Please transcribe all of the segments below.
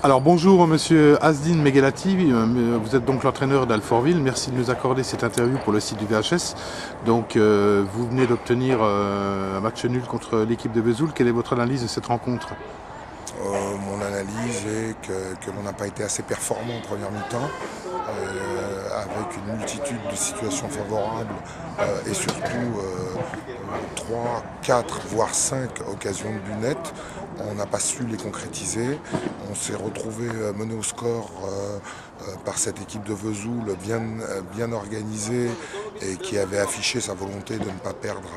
Alors bonjour Monsieur Asdine Meghelati, vous êtes donc l'entraîneur d'Alfortville, merci de nous accorder cette interview pour le site du VHS. Donc vous venez d'obtenir un match nul contre l'équipe de Vesoul, quelle est votre analyse de cette rencontre? Mon analyse est que l'on n'a pas été assez performant en première mi-temps, avec une multitude de situations favorables et surtout 3, 4, voire 5 occasions de but net. On n'a pas su les concrétiser. On s'est retrouvé mené au score par cette équipe de Vesoul bien organisée et qui avait affiché sa volonté de ne pas perdre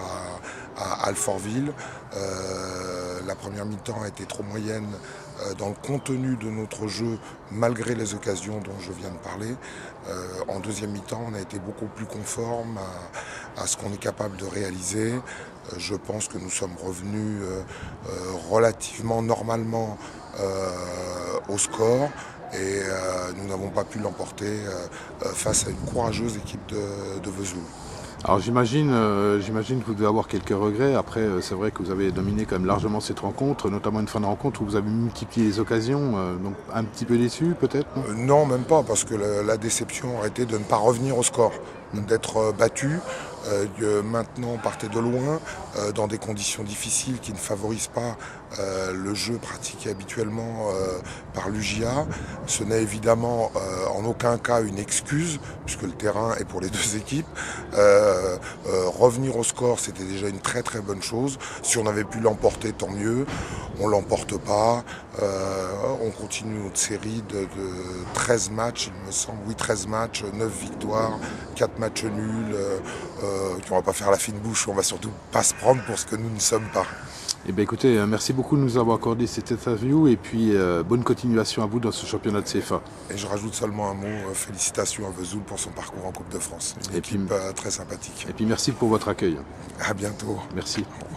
à Alfortville. La première mi-temps a été trop moyenne dans le contenu de notre jeu, malgré les occasions dont je viens de parler. En deuxième mi-temps, on a été beaucoup plus conforme à ce qu'on est capable de réaliser. Je pense que nous sommes revenus relativement normalement au score et nous n'avons pas pu l'emporter face à une courageuse équipe de Vesoul. Alors j'imagine que vous devez avoir quelques regrets. Après, c'est vrai que vous avez dominé quand même largement cette rencontre, notamment une fin de rencontre où vous avez multiplié les occasions, donc un petit peu déçu peut-être, non? Non, même pas, parce que la déception aurait été de ne pas revenir au score, d'être battu. Maintenant, partez de loin, dans des conditions difficiles qui ne favorisent pas le jeu pratiqué habituellement par l'UJA. Ce n'est évidemment en aucun cas une excuse, puisque le terrain est pour les deux équipes. Revenir au score, c'était déjà une très très bonne chose. Si on avait pu l'emporter, tant mieux. On ne l'emporte pas. On continue notre série de 13 matchs, il me semble. Oui, 13 matchs, 9 victoires, 4 matchs nuls. On ne va pas faire la fine bouche, on va surtout pas se prendre pour ce que nous ne sommes pas. Eh bien écoutez, merci beaucoup de nous avoir accordé cette interview et puis bonne continuation à vous dans ce championnat de CFA. Et je rajoute seulement un mot, félicitations à Vesoul pour son parcours en Coupe de France. Une équipe très sympathique. Et puis merci pour votre accueil. À bientôt. Merci.